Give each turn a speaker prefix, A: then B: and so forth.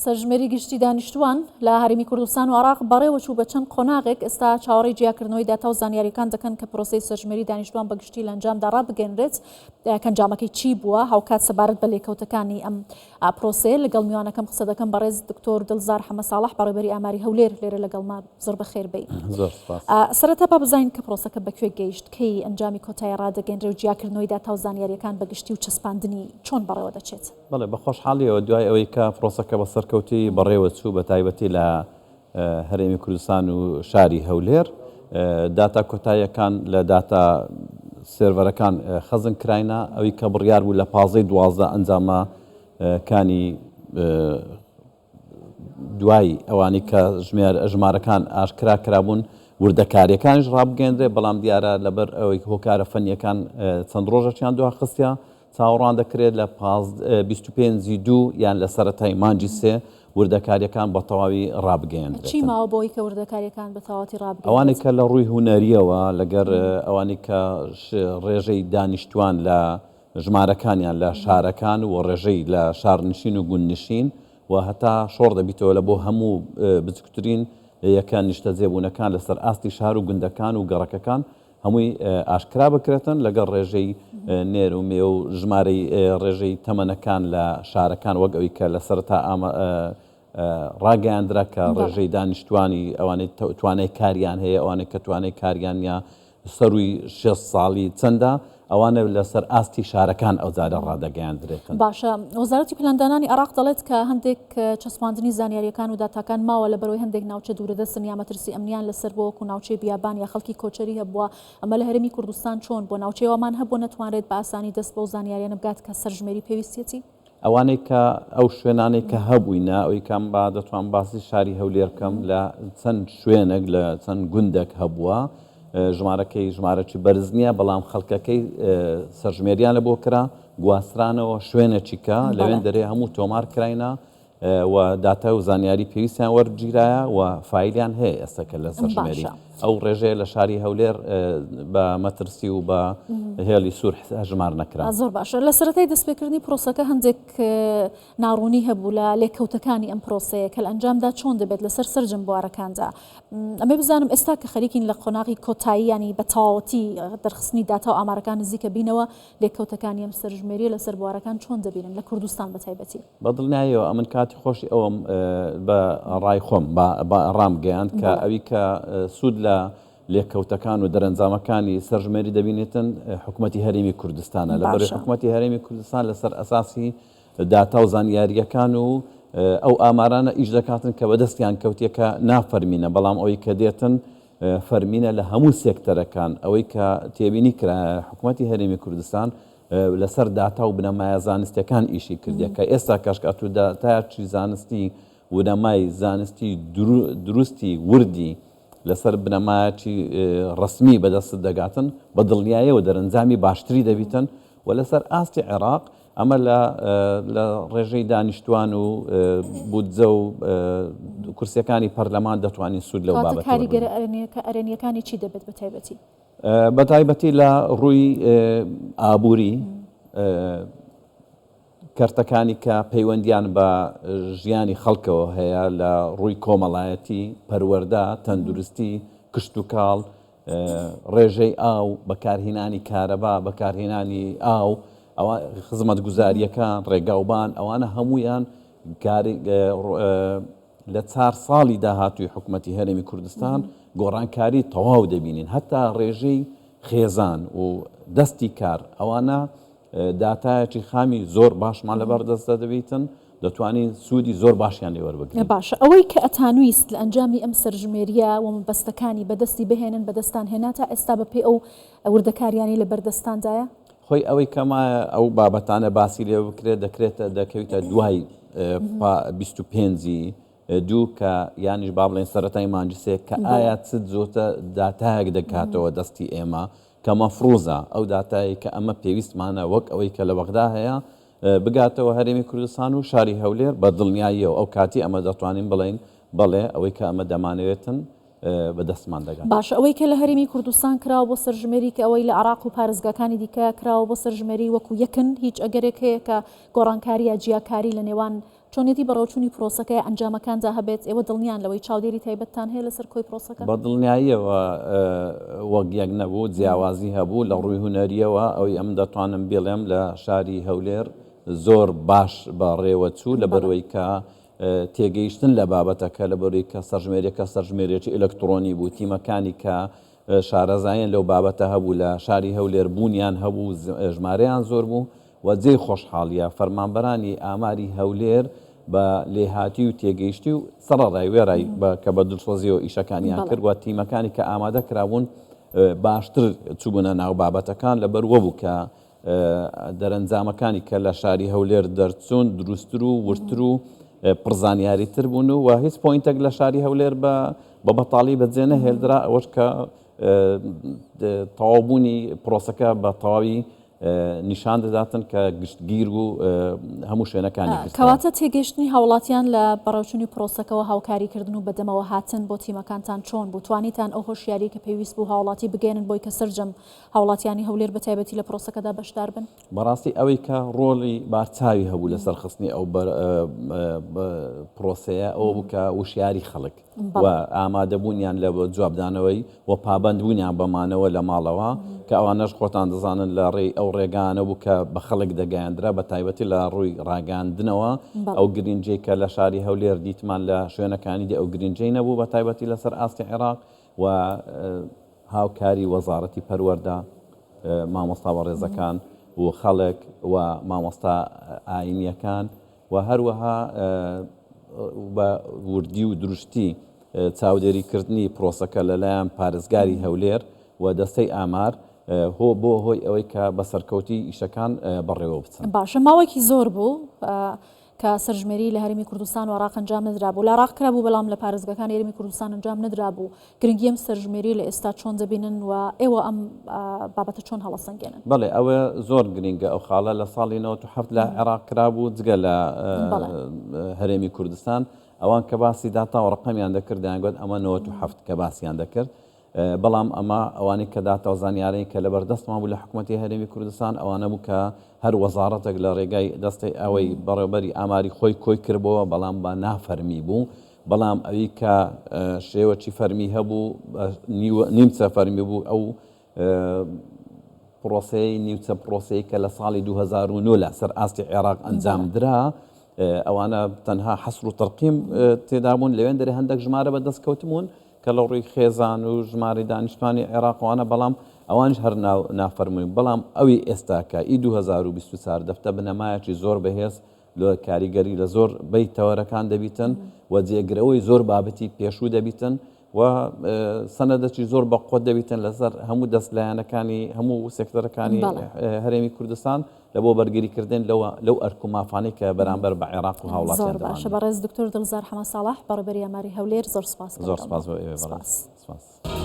A: سەرژمێری گشتی دانیشتوان لە هەرێمی کوردستان و عێراق بەڕێوەچوو بە چەند قۆناغێک ئێستا چاوەڕێی جیاکردنەوەی داتا و زانیاریەکان دەکەن کە پرۆسەی سەرژمێری دانیشتوان بە گشتی لە ئەنجامدا ڕابگەنرێت کەنجامەکەی چی بووە هاوکات سەبارەت بە لێکەوتەکانی ئەم پرۆسەیە لەگەڵ میوانەکەم قسە دەکەم بەڕێز دکتۆر دڵزار حەمە ساڵح بەڕێوەبەری ئاماری هەولێر لێرە لەگەڵما زۆر بەخێر بێی. سەرەتا با بزانین کە پرۆسەکە بەکوێ گەیشت کەی ئەنجامی کۆتایی ڕادەگەنرێ و جیاکردنەوەی داتا و زانیاریەکان بە گشتی و چەسپاندنی چۆن بەڕێوە دەچێت؟
B: بەڵێ بە خۆشحاڵیەوە دوای ئەوەی کە پرۆسەکە بە سەرکەوتی بەڕێوە چوو بە تایبەتی لە هەرێمی کوردستان و شاری هەولێر داتا کۆتاییەکان لە داتا سێڤەرەکان خەزم کراینە ئەوەی کە بڕیار بوو لە 15 ئەنجامەکانی دوای ئەوانی کە ژمارەکان ئاشکرا کرابوون وردەکاریەکانیش ڕابگەێنرێ بەڵام دیارە لەبەر ئەوەی هۆکارە فەنیەکان چەند ڕۆژەکیان دوا خستیا چاوەڕوان دەکرێت لە 25 یان لە سەرەتای مانجی سێ وردەکاریەکان بە تەواوی ڕابگەێنرێت.
A: چی ماوە بۆی کە وردەکاریەکان بە تەواوی ڕابگەێنرێت؟
B: ئەوانێک کە لە ڕووی هونەریەوە لەگەر ئەوانی کە ڕێژەی دانیشتوان لە ژمارەکانیان لە شارەکان و ڕێژەی لە شارنشین و گوندنشین و هەتا شۆڕ دەبیتەوە لە بۆ هەموو بچکترین یەکە نیشتە جێبوونەکان لەسەر ئاستی شار و گوندەکان و گەڕەکەکان هەمووی ئاشکرا بکرێتن لەگەڵ ڕێژەی نێر و مێ و ژمارەی ڕێژەی تەمەنەکان لە شارەکان وەک ئەوی کە لە سەرەتا ڕاگەیاندرا کە ڕێژەی دانیشتوانی ئەوانەی توانای کاریان هەیە ئەوانەی کە توانای کاریان یا سەروی 6 ساڵی چەندە ئەوانە لەسەر ئاستی شارەکان ئەوجارە ڕادەگەیاندرێتن.
A: باشە وەزارەتی پلاندانانی عێراق دەڵێت کە هەندێک چەسپاندنی زانیاریەکان و داتاکان ماوە لە بەرەوەی هەندێک ناوچە دوورەدەستن یا مەترسی ئەمنیان لەسەر بۆ وەکو ناوچەی بیابان یا خەڵکی کۆچەری هەبووە ئەمە لە هەرێمی کوردستان چۆن بۆ ناوچەیەوەمان هەبوو نەتوانرێت بە ئاسانی دەست بە و زانیاریانە بگات کە سەرژمێری پێویستێتی؟
B: ئەوانەی کە ئەو شوێنانەی کە هەبووینە ئەوی کام با دەتوان باسی شاری هەولێر بکەم لە چەند شوێنێک لە چەند گوندێک هەبووە ژمارەکەی ژمارەی بەرز نییە بەڵام خەڵکەکەی سەرژمێریان لە بۆ کرا گواسترانەوە شوێنێکی کە لەوێن دەرێ هەموو تۆمار کراینە و داتا و زانیاری پێویستیان وەرگیرایە و فایلیان هەیە ئێستاکە لە سەرژمێری ئەو ڕێژەیە لە شاری هەولێر بە مەترسی و بە هێڵی سوور ژمار نەکرا.
A: زۆر باشە لە سەرەتای دەستپێکردنی پرۆسەکە هەندێک ناڕوونی هەبوو لە لێکەوتەکانی ئەم پرۆسەیە کە لە ئەنجامدا چۆن دەبێت لەسەر سەرجەم بوارەکاندا ئەمێ بزانم ئێستا کە خەریکین لە قۆناغی کۆتایی ینی بە تەواوەتی دەرخستنی داتا و ئامارەکان نزیکە بینەوە لێکەوتەکانی ئەم سەرژمێریە لەسەر بوارەکان چۆن دەبینن لە کوردستان بە تایبەتی؟
B: بەدڵنیایەوە ئەمن کاتی خۆشی ئەوم بە ڕای خۆم بە ڕامگەیاند کە ئەوی کە سوود لە لێکەوتەکان و دەرەنجامەکانی سەرژمێری دەبینێتن حکوومەتی هەرێمی کوردستانە لەبەر حکوومەتی هەرێمی کوردستان لەسەر ئەساسی داتا و زانیاریەکان و ئەو ئامارانە ئیش دەکاتن کە بەدەستیان کەوتیەکە نافەرمینە بەڵام ئەوەی کە دێتن فەرمینە لە هەموو سێکتەرەکان ئەوەی کە تێبینی کرا حکوومەتی هەرێمی کوردستان لەسەر داتا و بنەمایە زانستیەکان ئیشی کردیە کە ئێستا کەشکات و داتایەکی زانستی ونەمای زانستی دروستی وردی لەسەر بنەمایەکی ڕسمی بەدەست دەگاتن بە دڵنیاییەوە دەرەنجامی باشتری دەبیتن و لەسەر ئاستی عێراق ئەمە لە ڕێژەی دانیشتوان و بودجە و کورسیەکانی پەرلەمان دەتوانین سوود لەو بابەتەوە
A: کاریگەرە ئەرێنیەکانی چی دەبێت بە تایبەتی؟
B: بە تایبەتی لە ڕووی ئابووری کەرتەکانی کە پەیوەندیان بە ژیانی خەڵکەوە هەیە لە ڕووی کۆمەڵایەتی پەروەردە تەندروستی کشت و کاڵ ڕێژەی ئاو بەکارهێنانی کارەبا بەکارهێنانی ئاو ئەوە خزمەت گوزاریەکان ڕێگاوبان ئەوانە هەمویان لە 4 ساڵی داهاتوی حکوومەتی هەرێمی کوردستان گۆڕانکاری تەواو دەبینین هەتا ڕێژەی خێزان و دەستی کار ئەوانە داتایەکی خامی زۆر باشمان لەبەر دەستە دەبیتن دەتوانین سوودی زۆر باشیان لێ وەربگرین.
A: باشە ئەوەی کە ئەتانویست لە ئەنجامی ئەم سەرژمێریە و مەبەستەکانی بەدەستی بهێنن بەدەستان هێناتە ئێستا بەپێ ئەو وردەکاریانی لە بەردەستاندایە؟
B: خۆی ئەوەی کەمە ئەو بابەتانە باسی لێ بکرێت دەکەوێتە دوای 25 دوو کە یانیش با بڵێن سەرەتای مانجسێ کە ئایا چ زۆتە داتایەک دەکاتەوە دەستی ئێمە کە مەفروزە ئەو داتایی کە ئەمە پێویستمانە وەک ئەوەی کە لە بەغدا هەیە بگاتەوە هەرێمی کوردستان و شاری هەولێر بە دڵنیاییەوە ئەو کاتی ئەمە دەتوانین بڵێن بەڵێ ئەوەی کە ئەمە دەمانەوێتن بەدەستمان دەگات.
A: باشە ئەوەی کە لە هەرێمی کوردستان کراوە بۆ سەرژمێری کە ئەوەی لە عێراق و پارێزگاکانی دیکە کراوە بۆ سەرژمێری وەکو یەکن هیچ ئەگەرێک هەیە کە گۆڕانکاری یا جیاکاری لە نێوان چۆنێتی بەڕێوەچوونی پرۆسەکەی ئەنجامەکاندا هەبێت ئێوە دڵنیان لەوەی چاودێری تایبەتتان هەیە لەسەر کۆی پرۆسەکە؟
B: بە دڵنیاییەوە وەک یەک نەبوو جیاوازی هەبوو لە ڕووی هونەریەوە ئەوەی ئەم دەتوانم بڵێم لە شاری هەولێر زۆر باش بە ڕێوەچوو لە بەروەی کە تێگەیشتن لە بابەتەکە لە بەروەی کە سەرژمێرێکە سەرژمێرێکی ئەلکترۆنی بوو تیمەکانی کە شارەزایەن لەو بابەتە هەبوو لە شاری هەولێر بوونیان هەبوو ژمارەیان زۆر بوو و جێی خۆشحاڵیە فەرمانبەرانی ئاماری هەولێر بە لێهاتی و تێگەیشتی و سەرڕای وێڕای کە بە دڵسۆزیەوە ئیشەکانیان کرد و تیمەکانی کە ئامادە کرابوون باشتر چوبوونە ناو بابەتەکان لەبەر وەبوو کە دەرەنجامەکانی کە لە شاری هەولێر دەرچوون دروستتر و ورتر و پڕزانیاریتر بوون و هیچ پۆینتێک لە شاری هەولێر بە بەتاڵی بەجێ نەهێڵدرا ئەوەش کە تەواوبوونی پرۆسەکە بە تەواوی نیشان دەداتن کە گشتگیر و هەموو شوێنەکانی
A: کەواتە تێگەشتنی هاوڵاتیان لە بەڕێوەچوونی پرۆسەکەەوە هاوکاریکردن و بەدەمەوە هاتن بۆ تیمەکانتان چۆن بوو توانیتان ئەو هۆشیاری کە پێویست بوو هاوڵاتی بگەێنن بۆی کە سرجەم هاوڵاتیانی هەولێر بە تایبەتی لە پرۆسەکەدا بەشدار بن؟
B: بەڕاستی ئەوەی کە ڕۆڵی بارچاوی هەبوو لە سەرخستنی ئەو پرۆسەیە ئەوە بوو کە وشیاری خەڵک و ئامادەبوونیان لە جوابدانەوەی و پابندبوونیان بەمانەوە لە ماڵەوە کە ئەوانەش خۆتان دەزانن لە ڕێی ئەو ڕێگانە بوو کە بە خەڵک دەگەیاندرا بە تایبەتی لە ڕووی ڕاگەاندنەوە ئەو گرنجەی کە لە شاری هەولێر دیتمان لە شوێنەکانی دی ئەو گرنجەی نەبوو بە تایبەتی لەسەر ئاستی عێراق و هاوکاری وەزارەتی پەروەردە مامۆستا بەڕێزەکان و خەڵک و مامۆستا ئاینیەکان و هەروەها بە وردی و دروشتی چاودێریکردنی پرۆسەکە لەلایەن پارێزگاری هەولێر و دەستەی ئامار بۆ هۆی ئەوەی کە بە سەرکەوتی ئیشەکان بەڕێوە بچن.
A: باشە ماوەیەکی زۆر بوو کە سەرژمێری لە هەرێمی کوردستان و عێراق ئەنجام نەدرابوو لە عێراق کرابوو بەڵام لە پارێزگاکان هەرێمی کوردستان ئەنجام نەدرابوو گرنگی ئەم سەرژمێری لە ئێستا چۆن دەبینن و ئێوە ئەم بابەتە چۆن هەڵەسەنگێنن؟
B: بەڵێ ئەوە زۆر گرنگە ئەو خاڵە لە ساڵی 97 لە عێراق کرابوو جگە لە هەرێمی کوردستان ئەوان کە باسی داتا و ڕقەمیان دەکرد دەیانگوت ئەمە 97 کە باسییان دەکرد بەڵام ئەمە ئەوانەی کە داتا و زانیارەی کە لەبەردەستمان بوو لە حکوومەتی هەرێمی کوردستان ئەوانە بوو کە هەر وەزارەتێک لە ڕێگای دەستی ئەوەی بەڕێوەبەری ئاماری خۆی کۆی کردبەوە بەڵام بە نافەرمی بوو بەڵام ئەوی کە شێوەی فەرمی هەبوو نیمچە فەرمی بوو ئەو پرۆسەی نیوچە پرۆسەی کە لە ساڵی 2009 لە سەر ئاستی عێراق ئەنجامدرا ئەوانە تەنها حەسر و تەرقیم تێدا بوون لەوێن دەرێ هەندێک ژمارە بەدەستکەوتمون کە لە ڕووی خێزان و ژماری دانیشتوانی عێراقوانە بەڵام ئەوانش هەر نافەرمووین بەڵام ئەوی ئێستاکە ئی 2024 دەفتە بنەمایەکی زۆر بەهێز لە کاریگەری لە زۆر بەیتەوەرەکان دەبیتن و جێگرەوەی زۆر بابەتی پێشوو دەبیتن و سەنەدەکی زۆر بەقۆت دەبیتن لەسەر هەموو دەستلایەنەکانی هەموو سێکتەرەکانی هەرێمی کوردستان لە بۆ بەرگریکردن لەو ئەرک و مافانەی کە بەرامبەر بە عێراق و هاوڵاتیان دەوانێت.
A: باشە بەڕێز دکتۆر دڵزار حەمە ساڵح بەڕێبەری ئاماری هەولێر زۆر سپاس.
B: زۆر سپاس بۆ ئێوە بەڕێز. سپاس.